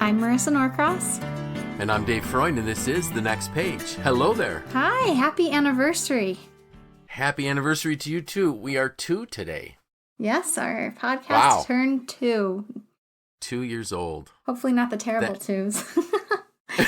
I'm Marissa Norcross. And I'm Dave Freund, and this is The Next Page. Hello there. Hi, happy anniversary. Happy anniversary to you, too. We are 2 today. Yes, our podcast turned 2. 2 years old. Hopefully not the terrible 2s.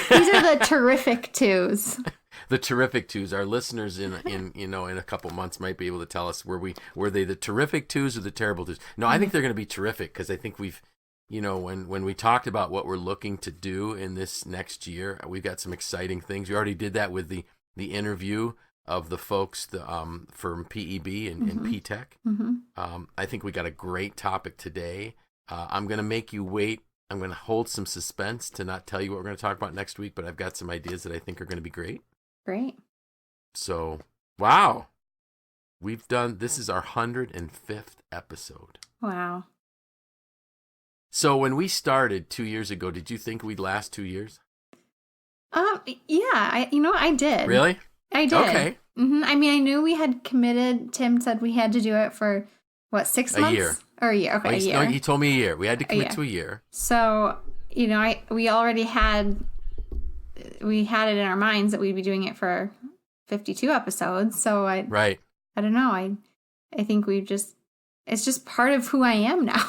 These are the terrific 2s. The terrific 2s. Our listeners in a couple months might be able to tell us were they the terrific 2s or the terrible 2s. No, I think they're going to be terrific because I think we've, when we talked about what we're looking to do in this next year, we've got some exciting things. We already did that with the interview of the folks from PEB and P-Tech. I think we got a great topic today. I'm going to make you wait. I'm going to hold some suspense to not tell you what we're going to talk about next week, but I've got some ideas that I think are going to be great. Great. So, wow. This is our 105th episode. Wow. So when we started 2 years ago, did you think we'd last 2 years? Yeah, I did. Really? I did. Okay. I mean, I knew we had committed. Tim said we had to do it for, 6 months? A year. Or a year. Okay, a year. No, he told me a year. We had to commit to a year. So, we already had it in our minds that we'd be doing it for 52 episodes. So I don't know. I think it's just part of who I am now.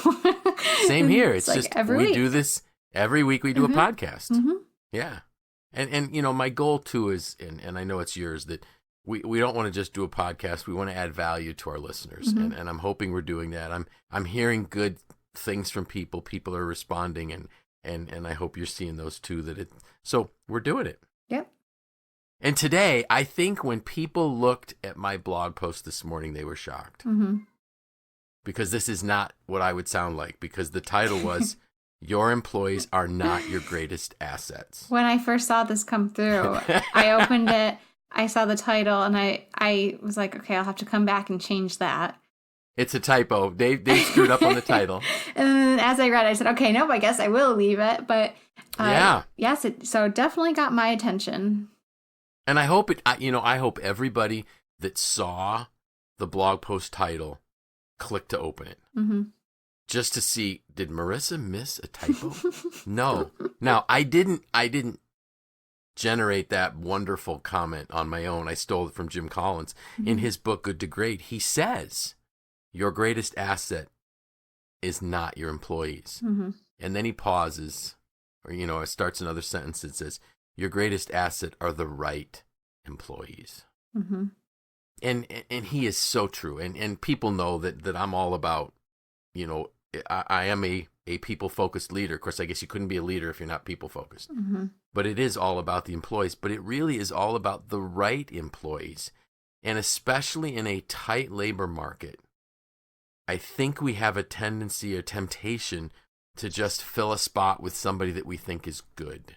Same here. It's like just every we week. do this every week. We do a podcast. Yeah. And my goal too is, and I know it's yours, that we don't want to just do a podcast. We want to add value to our listeners. And I'm hoping we're doing that. I'm hearing good things from people. People are responding and I hope you're seeing those too, so we're doing it. Yep. And today, I think when people looked at my blog post this morning, they were shocked. Because this is not what I would sound like, because the title was, Your Employees Are Not Your Greatest Assets. When I first saw this come through, I opened it, I saw the title, and I was like, okay, I'll have to come back and change that. It's a typo. They screwed up on the title. And then as I read it, I said, okay, nope, I guess I will leave it. But yes, so it definitely got my attention. And I hope I hope everybody that saw the blog post title clicked to open it. Just to see, did Marissa miss a typo? No. Now, I didn't generate that wonderful comment on my own. I stole it from Jim Collins. In his book, Good to Great, he says, your greatest asset is not your employees. And then he pauses, or, starts another sentence that says, your greatest asset are the right employees. And he is so true. And people know that I'm all about, I am a people-focused leader. Of course, I guess you couldn't be a leader if you're not people-focused. But it is all about the employees. But it really is all about the right employees. And especially in a tight labor market, I think we have a tendency or temptation to just fill a spot with somebody that we think is good.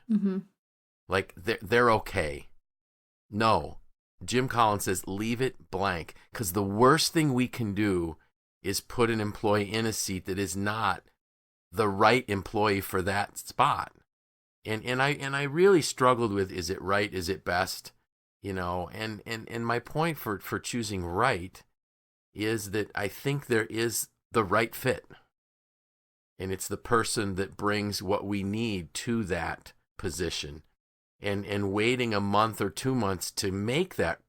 Like, they're okay. No. Jim Collins says, leave it blank. Because the worst thing we can do is put an employee in a seat that is not the right employee for that spot. And I really struggled with, is it right? Is it best? And my point for choosing right is that I think there is the right fit. And it's the person that brings what we need to that position. And waiting a month or 2 months to make that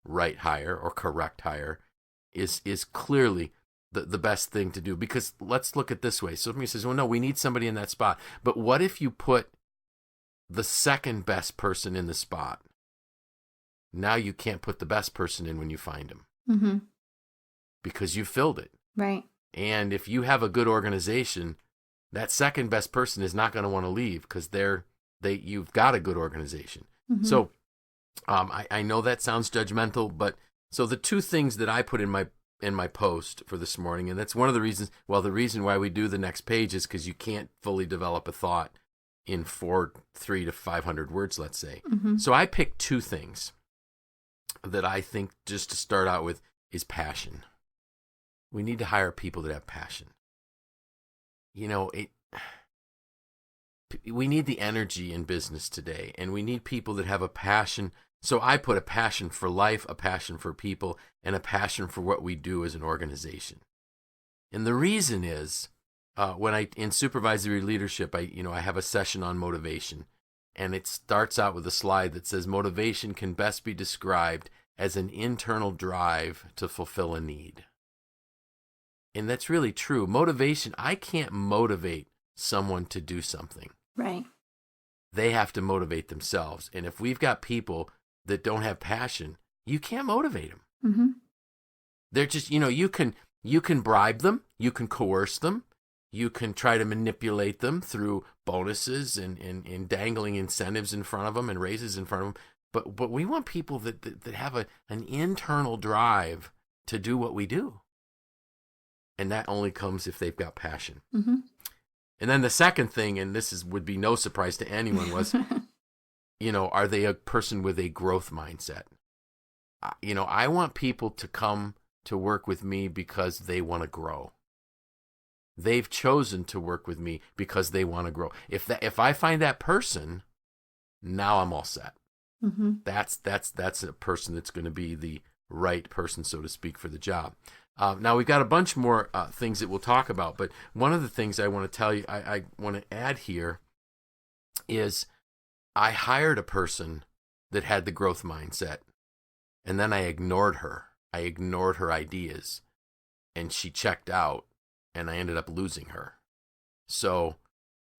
right hire or correct hire is clearly the best thing to do. Because let's look at it this way. So somebody says, well, no, we need somebody in that spot. But what if you put the second best person in the spot? Now you can't put the best person in when you find him. Because you filled it. Right. And if you have a good organization, that second best person is not going to want to leave because you've got a good organization. So I know that sounds judgmental, but so the two things that I put in my post for this morning, and that's one of the reasons, the reason why we do the next page is because you can't fully develop a thought in 300 to 500 words, let's say. So I picked two things that I think, just to start out with, is passion. We need to hire people that have passion. We need the energy in business today, and we need people that have a passion. So I put a passion for life, a passion for people, and a passion for what we do as an organization. And the reason is, in supervisory leadership, I have a session on motivation, and it starts out with a slide that says motivation can best be described as an internal drive to fulfill a need. And that's really true. Motivation, I can't motivate someone to do something. Right. They have to motivate themselves. And if we've got people that don't have passion, you can't motivate them. Mm-hmm. They're just, you can bribe them, you can coerce them, you can try to manipulate them through bonuses and dangling incentives in front of them and raises in front of them. But we want people that have an internal drive to do what we do. And that only comes if they've got passion. Mm-hmm. And then the second thing, and this would be no surprise to anyone, was, are they a person with a growth mindset? I want people to come to work with me because they want to grow. They've chosen to work with me because they want to grow. If I find that person, now I'm all set. Mm-hmm. That's a person that's going to be the right person, so to speak, for the job. Now, we've got a bunch more things that we'll talk about, but one of the things I want to tell you, I want to add here, is I hired a person that had the growth mindset, and then I ignored her. I ignored her ideas, and she checked out, and I ended up losing her. So,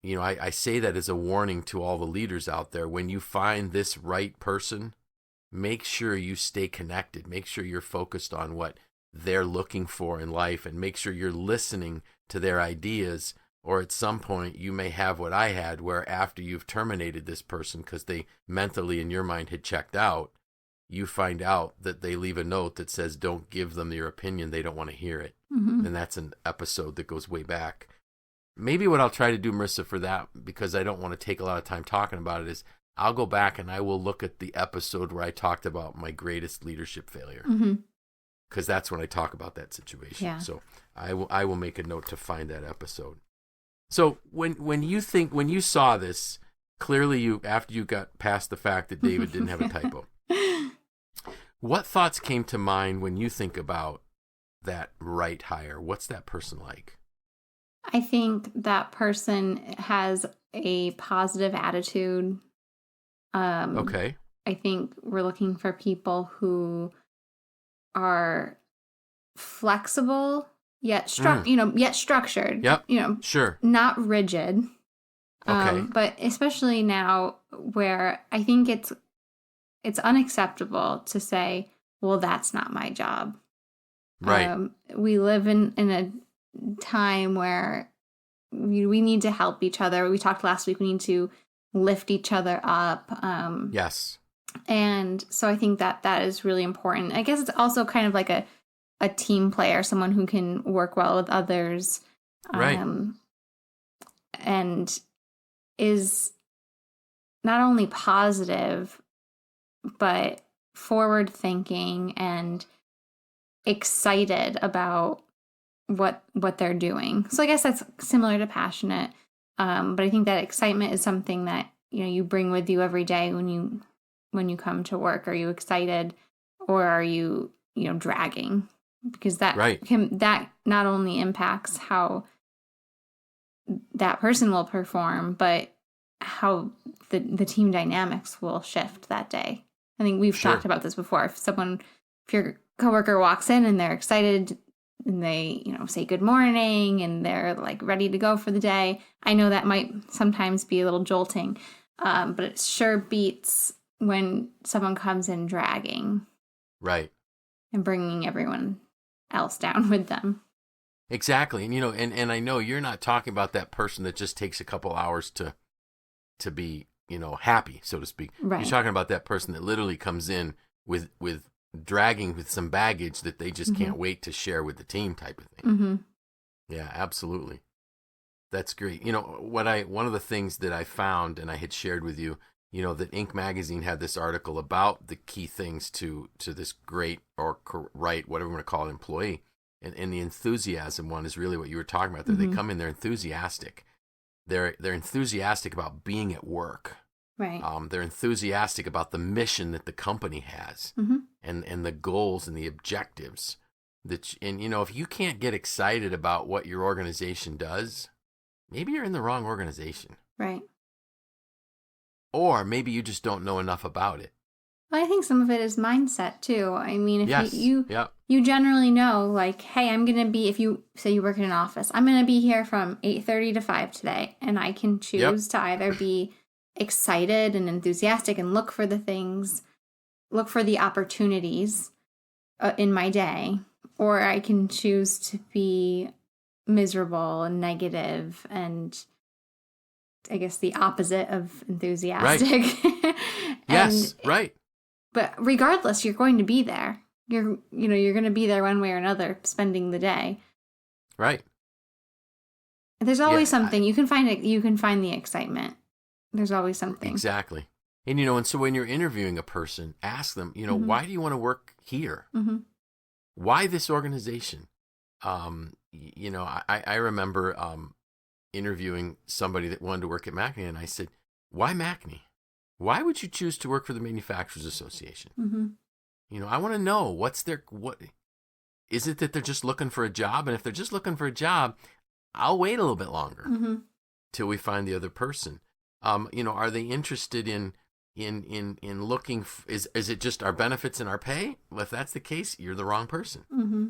I say that as a warning to all the leaders out there. When you find this right person, make sure you stay connected. Make sure you're focused on what they're looking for in life, and make sure you're listening to their ideas, or at some point you may have what I had, where after you've terminated this person because they mentally in your mind had checked out, you find out that they leave a note that says, don't give them your opinion, they don't want to hear it. Mm-hmm. And that's an episode that goes way back. Maybe what I'll try to do, Marissa, for that, because I don't want to take a lot of time talking about it, is I'll go back and I will look at the episode where I talked about my greatest leadership failure. Mm-hmm. Because that's when I talk about that situation. Yeah. So I will make a note to find that episode. So when you saw this, clearly after you got past the fact that David didn't have a typo, what thoughts came to mind when you think about that right hire? What's that person like? I think that person has a positive attitude. Okay. I think we're looking for people who are flexible yet structured. Yep. Sure. Not rigid. Okay. But especially now, where I think it's unacceptable to say, well, that's not my job. Right. We live in a time where we need to help each other. We talked last week, we need to lift each other up. Yes. And so I think that is really important. I guess it's also kind of like a team player, someone who can work well with others. Right. And is not only positive, but forward thinking and excited about what they're doing. So I guess that's similar to passionate. But I think that excitement is something that, you bring with you every day when you come to work. Are you excited, or are you, dragging? Because that not only impacts how that person will perform, but how the team dynamics will shift that day. I think we've talked about this before. If your coworker walks in and they're excited and they, say good morning and they're like ready to go for the day, I know that might sometimes be a little jolting, but it sure beats when someone comes in dragging. Right. And bringing everyone else down with them. Exactly. And, and I know you're not talking about that person that just takes a couple hours to be, happy, so to speak. Right. You're talking about that person that literally comes in with dragging with some baggage that they just can't wait to share with the team, type of thing. Mm-hmm. Yeah, absolutely. That's great. One of the things that I found, and I had shared with you, that Inc. magazine had this article about the key things to this great or right, whatever you want to call it, employee. And the enthusiasm one is really what you were talking about there. They come in, they're enthusiastic. They're enthusiastic about being at work. Right. They're enthusiastic about the mission that the company has and the goals and the objectives. And if you can't get excited about what your organization does, maybe you're in the wrong organization. Right. Or maybe you just don't know enough about it. Well, I think some of it is mindset too. I mean, if Yes. you generally know, like, hey, I'm going to be, if you say you work in an office, I'm going to be here from 8:30 to 5 today. And I can choose to either be excited and enthusiastic and look for the opportunities in my day, or I can choose to be miserable and negative and I guess the opposite of enthusiastic. Right. Yes, right. But regardless, you're going to be there. You're going to be there one way or another, spending the day. Right. There's always something. You can find it. You can find the excitement. There's always something. Exactly. And so when you're interviewing a person, ask them, why do you want to work here? Mm-hmm. Why this organization? I remember interviewing somebody that wanted to work at MACNY, and I said, why MACNY? Why would you choose to work for the Manufacturers Association? Mm-hmm. I want to know what is it that they're just looking for a job? And if they're just looking for a job, I'll wait a little bit longer till we find the other person. Are they interested in looking? Is it just our benefits and our pay? Well, if that's the case, you're the wrong person. Mm-hmm.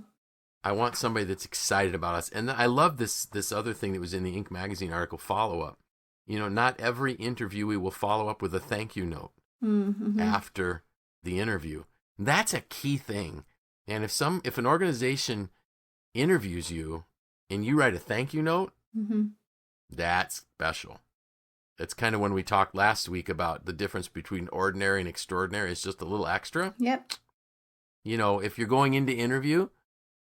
I want somebody that's excited about us. And I love this other thing that was in the Inc. magazine article, follow-up. Not every interviewee will follow up with a thank you note after the interview. That's a key thing. And if an organization interviews you and you write a thank you note, that's special. That's kind of when we talked last week about the difference between ordinary and extraordinary. It's just a little extra. Yep. If you're going into interview,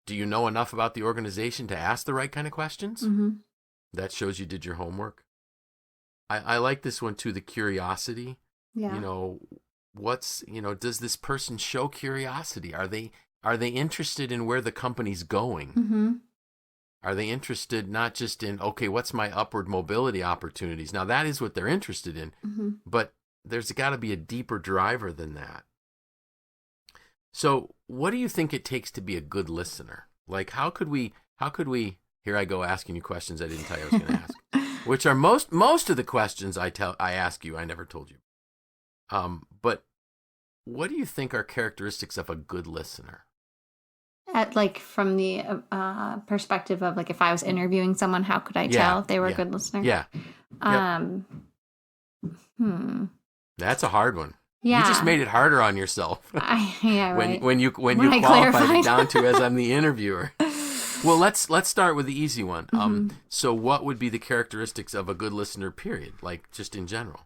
do you know enough about the organization to ask the right kind of questions? Mm-hmm. That shows you did your homework. I like this one too, the curiosity. Yeah. Does this person show curiosity? Are they interested in where the company's going? Mm-hmm. Are they interested not just in, okay, what's my upward mobility opportunities? Now that is what they're interested in, but there's got to be a deeper driver than that. So what do you think it takes to be a good listener? Like, how could we, here I go asking you questions I didn't tell you I was going to ask, which are most of the questions I ask you, I never told you. But what do you think are characteristics of a good listener? From the perspective of, like, if I was interviewing someone, how could I tell if they were a good listener? Yeah. That's a hard one. Yeah. You just made it harder on yourself. Right. When you qualified it down to as I'm the interviewer. Well, let's start with the easy one. So what would be the characteristics of a good listener, period? Like, just in general.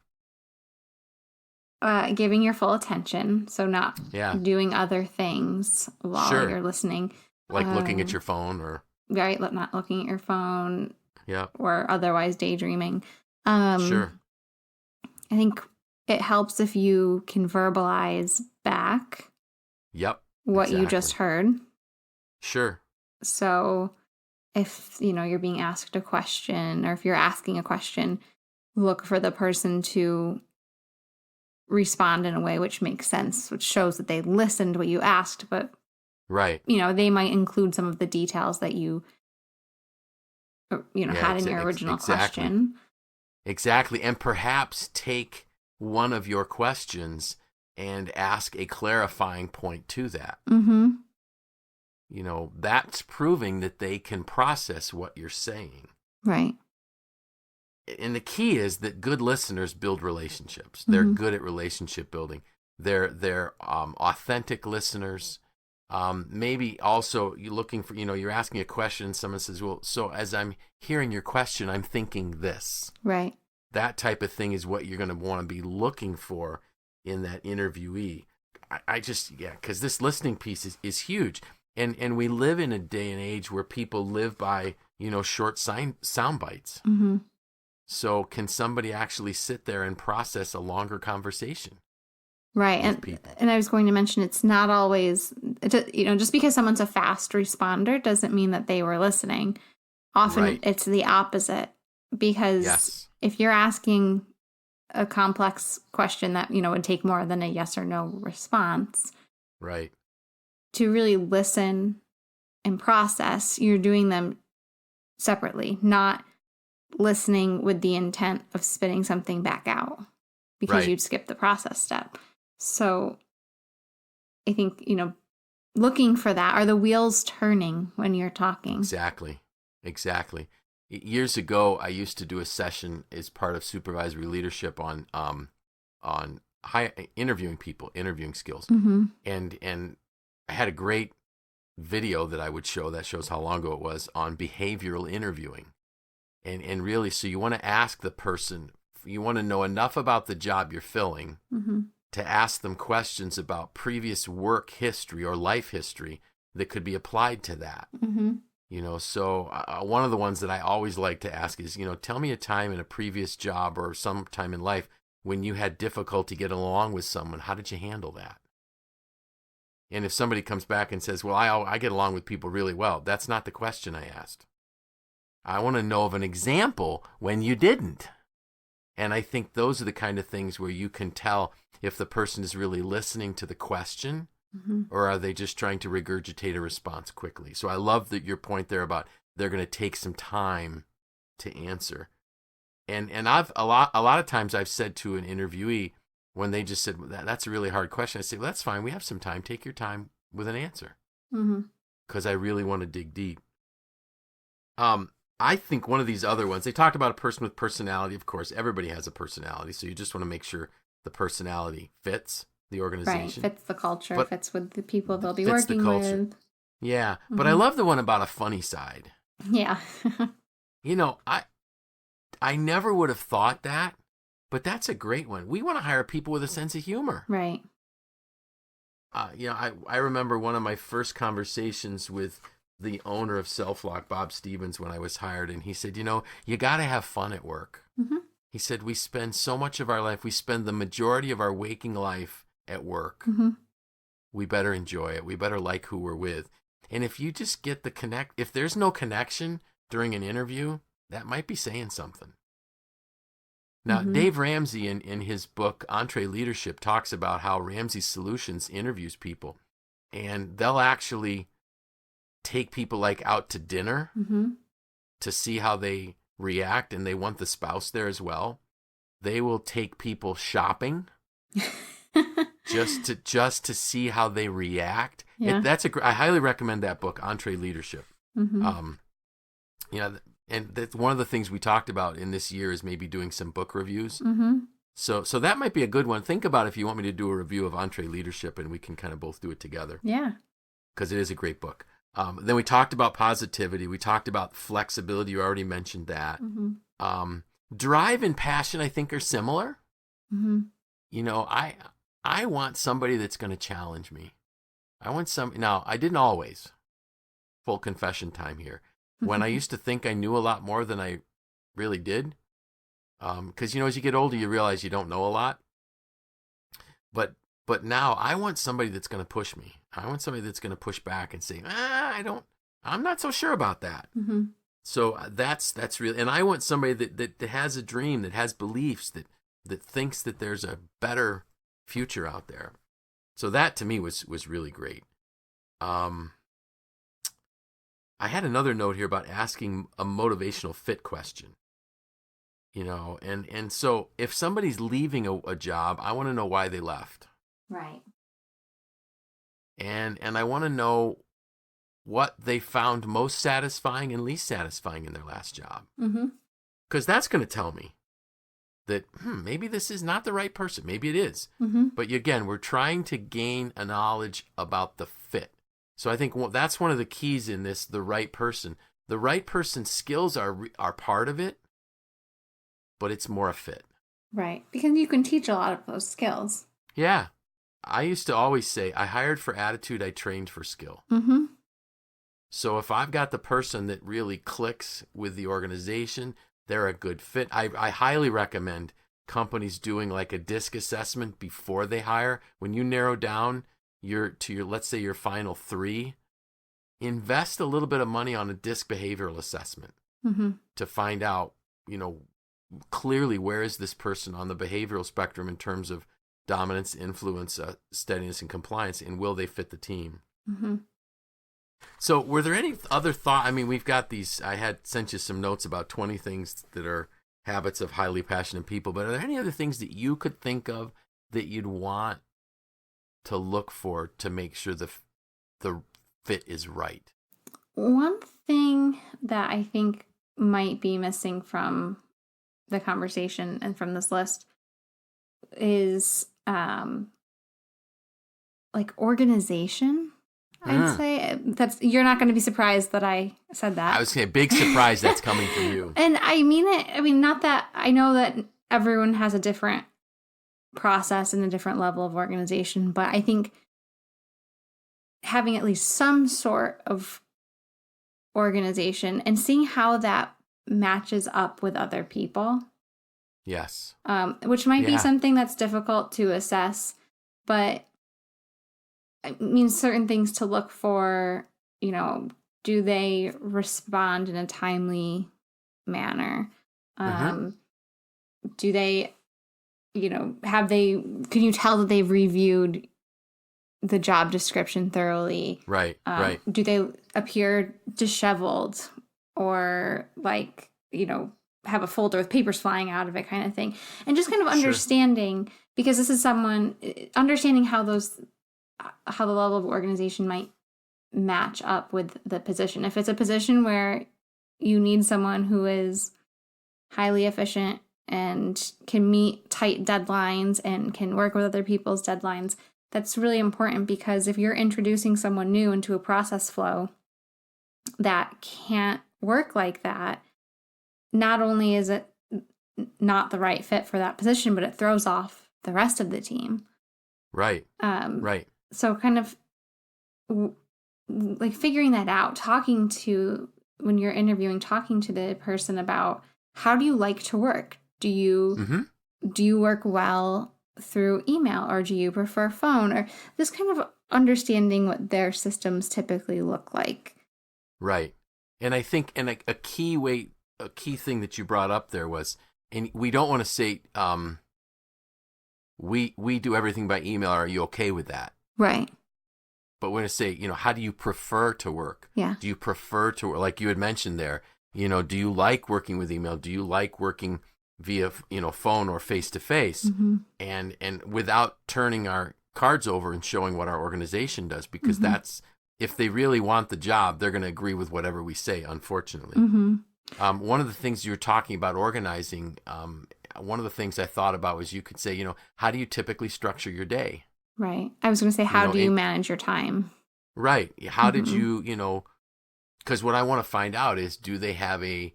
Giving your full attention, so not doing other things while you're listening. Like looking at your phone or... Right, not looking at your phone. Yeah. Or otherwise daydreaming. Sure. I think it helps if you can verbalize back what you just heard. Sure. So if, you're being asked a question, or if you're asking a question, look for the person to respond in a way which makes sense, which shows that they listened to what you asked, but they might include some of the details that you had in your original question. Exactly. And perhaps take one of your questions and ask a clarifying point to that. That's proving that they can process what you're saying. Right. And the key is that good listeners build relationships. They're good at relationship building. They're authentic listeners. Maybe also you're looking for, you're asking a question. Someone says, well, so as I'm hearing your question, I'm thinking this. Right. That type of thing is what you're going to want to be looking for in that interviewee. Because this listening piece is huge. And we live in a day and age where people live by, short sound bites. So can somebody actually sit there and process a longer conversation? Right. And I was going to mention, it's not always, just because someone's a fast responder doesn't mean that they were listening. Often it's the opposite, because if you're asking a complex question that, would take more than a yes or no response. Right. To really listen and process, you're doing them separately, not listening with the intent of spitting something back out because you'd skip the process step. So I think, looking for that. Are the wheels turning when you're talking? Exactly. Years ago, I used to do a session as part of supervisory leadership on interviewing people, interviewing skills. Mm-hmm. And I had a great video that I would show that shows how long ago it was on behavioral interviewing. And really, so you want to ask the person, you want to know enough about the job you're filling Mm-hmm. to ask them questions about previous work history or life history that could be applied to that. Mm-hmm. So one of the ones that I always like to ask is, tell me a time in a previous job or some time in life when you had difficulty getting along with someone. How did you handle that? And if somebody comes back and says, well, I get along with people really well, that's not the question I asked. I want to know of an example when you didn't. And I think those are the kind of things where you can tell if the person is really listening to the question, Mm-hmm. or are they just trying to regurgitate a response quickly? So I love that your point there about they're going to take some time to answer. And I've a lot of times I've said to an interviewee when they just said that's a really hard question, I say, well, that's fine. We have some time. Take your time with an answer, because I really want to dig deep. I think one of these other ones, they talked about a person with personality. Of course, everybody has a personality, so you just want to make sure the personality fits the organization. Right, fits the culture, fits with the people they'll be working with. Yeah, but I love the one about a funny side. Yeah. I never would have thought that, but that's a great one. We want to hire people with a sense of humor. Right. I remember one of my first conversations with the owner of Self-Lock, Bob Stevens, when I was hired, and he said, you got to have fun at work. Mm-hmm. He said, we spend so much of our life, we spend the majority of our waking life at work. Mm-hmm. We better enjoy it. We better like who we're with. And if you just get if there's no connection during an interview, that might be saying something. Now, Dave Ramsey in his book, Entree Leadership, talks about how Ramsey Solutions interviews people. And they'll actually take people out to dinner to see how they react, and they want the spouse there as well. They will take people shopping just to see how they react. Yeah. I highly recommend that book, Entree Leadership. Mm-hmm. And that's one of the things we talked about in this year is maybe doing some book reviews. Mm-hmm. So that might be a good one. Think about if you want me to do a review of Entree Leadership, and we can kind of both do it together. Yeah. Because it is a great book. Then we talked about positivity. We talked about flexibility. You already mentioned that. Mm-hmm. Drive and passion, I think, are similar. Mm-hmm. I want somebody that's going to challenge me. Now, I didn't always. Full confession time here. When I used to think I knew a lot more than I really did. Because, as you get older, you realize you don't know a lot. But now I want somebody that's going to push me. I want somebody that's going to push back and say, I'm not so sure about that. Mm-hmm. So that's real. And I want somebody that has a dream, that has beliefs, that thinks that there's a better future out there. So that to me was really great. I had another note here about asking a motivational fit question. And so if somebody's leaving a job, I want to know why they left. Right. And I want to know what they found most satisfying and least satisfying in their last job. Mm-hmm. Because that's going to tell me that maybe this is not the right person. Maybe it is. Mm-hmm. But again, we're trying to gain a knowledge about the fit. So I think that's one of the keys in this, the right person. The right person's skills are part of it, but it's more a fit. Right. Because you can teach a lot of those skills. Yeah. I used to always say, I hired for attitude, I trained for skill. Mm-hmm. So if I've got the person that really clicks with the organization, they're a good fit. I highly recommend companies doing like a DISC assessment before they hire. When you narrow down let's say your final 3, invest a little bit of money on a DISC behavioral assessment to find out, clearly where is this person on the behavioral spectrum in terms of dominance, influence, steadiness, and compliance, and will they fit the team? Mm-hmm. So were there any other thought? I mean, we've got these, I had sent you some notes about 20 things that are habits of highly passionate people, but are there any other things that you could think of that you'd want to look for to make sure the fit is right? One thing that I think might be missing from the conversation and from this list is like organization. I'd say that's, you're not going to be surprised that I said that. I was saying big surprise that's coming from you. And I mean it. I mean, not that I know that everyone has a different process and a different level of organization, but I think having at least some sort of organization and seeing how that matches up with other people. Yes. Which might be something that's difficult to assess, but I mean, certain things to look for, you know, do they respond in a timely manner? Do they, you know, can you tell that they've reviewed the job description thoroughly? Right, right. Do they appear disheveled or like, you know, have a folder with papers flying out of it kind of thing? And just kind of understanding, because this is someone, understanding how the level of organization might match up with the position. If it's a position where you need someone who is highly efficient and can meet tight deadlines and can work with other people's deadlines, that's really important, because if you're introducing someone new into a process flow that can't work like that, not only is it not the right fit for that position, but it throws off the rest of the team. Right. Right. So kind of like figuring that out, when you're interviewing, talking to the person about, how do you like to work? Do you work well through email, or do you prefer phone? Or this kind of understanding what their systems typically look like. Right. And I think, and a key thing that you brought up there was, and we don't want to say, we do everything by email. Are you okay with that? Right. But we're going to say, you know, how do you prefer to work? Yeah. Do you prefer to work? Like you had mentioned there, you know, do you like working with email? Do you like working via, you know, phone or face to face? And without turning our cards over and showing what our organization does, because that's, if they really want the job, they're going to agree with whatever we say, unfortunately. One of the things you were talking about organizing, one of the things I thought about was, you could say, you know, how do you typically structure your day? Right. I was going to say, how do you manage your time? Right. How did you, you know, because what I want to find out is, do they have a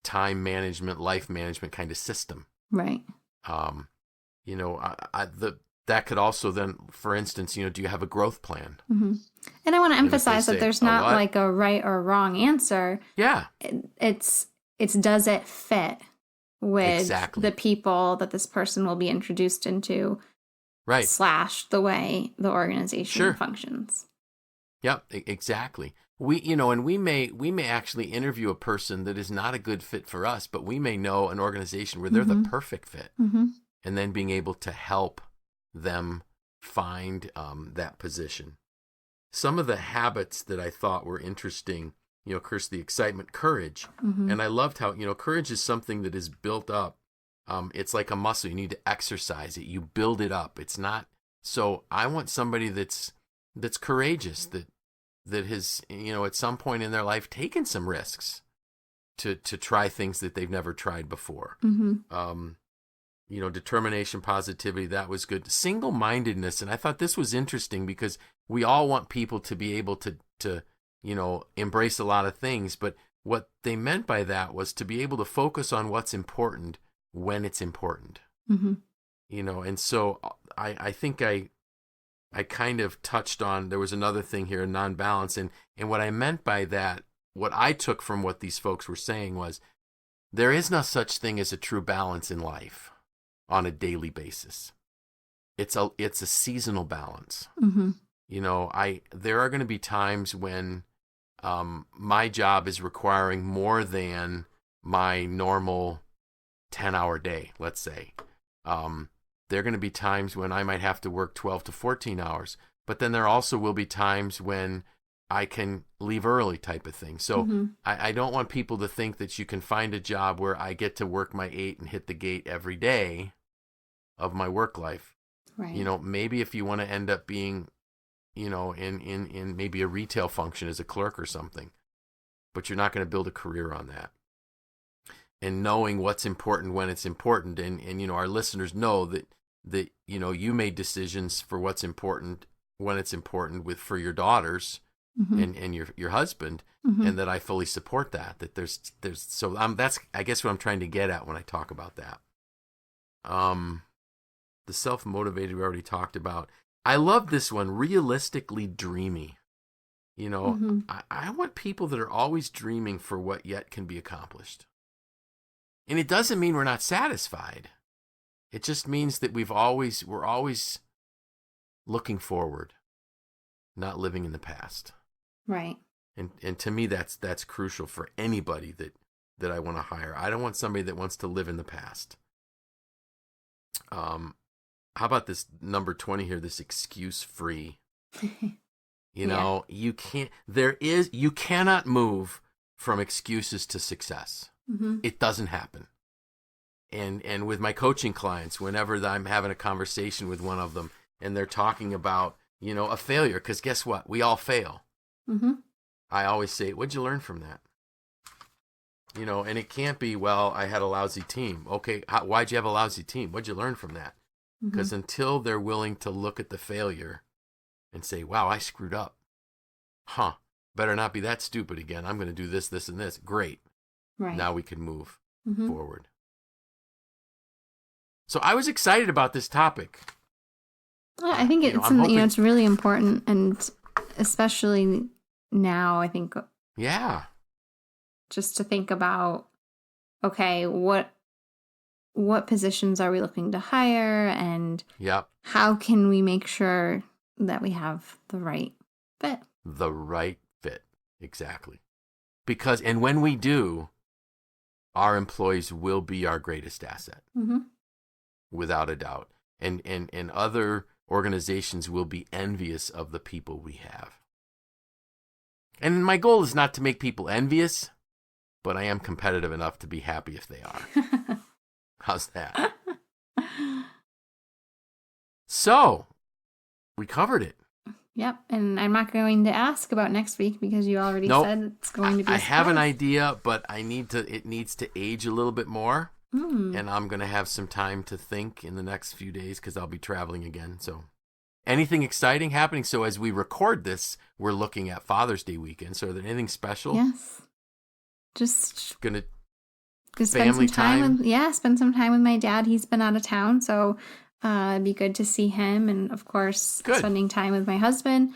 time management, life management kind of system? Right. You know, that could also then, for instance, you know, do you have a growth plan? And I want to emphasize that there's not like a right or wrong answer. Yeah. It's does it fit with the people that this person will be introduced into? Right. / the way the organization functions. Yep, exactly. We may actually interview a person that is not a good fit for us, but we may know an organization where they're the perfect fit, and then being able to help them find that position. Some of the habits that I thought were interesting, you know, Kirsty, the excitement, courage, and I loved how, you know, courage is something that is built up. It's like a muscle. You need to exercise it. You build it up. It's not. So I want somebody that's courageous, that has, you know, at some point in their life taken some risks to try things that they've never tried before. You know, determination, positivity, that was good. Single-mindedness, and I thought this was interesting, because we all want people to be able to you know, embrace a lot of things, but what they meant by that was to be able to focus on what's important when it's important. You know, and so I think I kind of touched on, there was another thing here, non-balance, and what I meant by that, what I took from what these folks were saying was, there is no such thing as a true balance in life on a daily basis. It's a seasonal balance. You know, there are going to be times when my job is requiring more than my normal 10-hour day, let's say. There are going to be times when I might have to work 12 to 14 hours, but then there also will be times when I can leave early type of thing. So I don't want people to think that you can find a job where I get to work my 8 and hit the gate every day of my work life. Right. Maybe if you want to end up being, in maybe a retail function as a clerk or something, but you're not going to build a career on that. And knowing what's important when it's important. And our listeners know that you made decisions for what's important when it's important for your daughters and your husband, and that I fully support that that's I guess what I'm trying to get at when I talk about that. The self-motivated we already talked about. I love this one, realistically dreamy. I want people that are always dreaming for what yet can be accomplished. And it doesn't mean we're not satisfied. It just means that we're always looking forward, not living in the past. Right. And to me, that's crucial for anybody that I want to hire. I don't want somebody that wants to live in the past. How about this number 20 here? This excuse free. You cannot move from excuses to success. It doesn't happen. And with my coaching clients, whenever I'm having a conversation with one of them and they're talking about, a failure, because guess what? We all fail. I always say, what'd you learn from that? And it can't be, well, I had a lousy team. Okay, why'd you have a lousy team? What'd you learn from that? Because until they're willing to look at the failure and say, wow, I screwed up. Better not be that stupid again. I'm going to do this, this, and this. Great. Right. Now we can move forward. So I was excited about this topic. I think it's it's really important, and especially now, I think. Yeah. Just to think about, okay, what positions are we looking to hire, and how can we make sure that we have the right fit? The right fit, exactly. Because, and when we do, our employees will be our greatest asset, without a doubt. And other organizations will be envious of the people we have. And my goal is not to make people envious, but I am competitive enough to be happy if they are. How's that? So, we covered it. Yep, and I'm not going to ask about next week because you already said it's going to be. I have an idea, but it needs to age a little bit more, and I'm going to have some time to think in the next few days because I'll be traveling again. So, anything exciting happening? So, as we record this, we're looking at Father's Day weekend. So, are there anything special? Yes, just gonna spend some time with spend some time with my dad. He's been out of town, so. It'd be good to see him, and of course, spending time with my husband.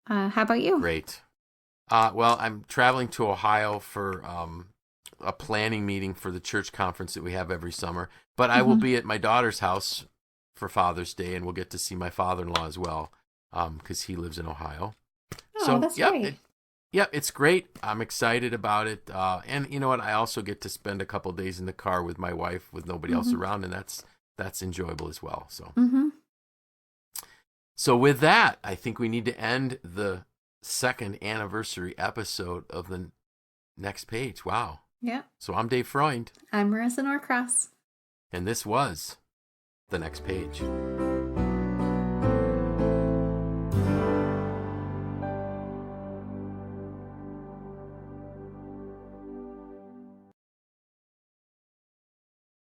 How about you? Great. Well, I'm traveling to Ohio for a planning meeting for the church conference that we have every summer. But I will be at my daughter's house for Father's Day, and we'll get to see my father-in-law as well, because he lives in Ohio. Oh, so, that's great. It's great. I'm excited about it. And you know what? I also get to spend a couple days in the car with my wife with nobody else around, and that's enjoyable as well. So, So with that, I think we need to end the second anniversary episode of the next page. Wow. Yeah. So I'm Dave Freund. I'm Marisa Norcross. And this was The Next Page.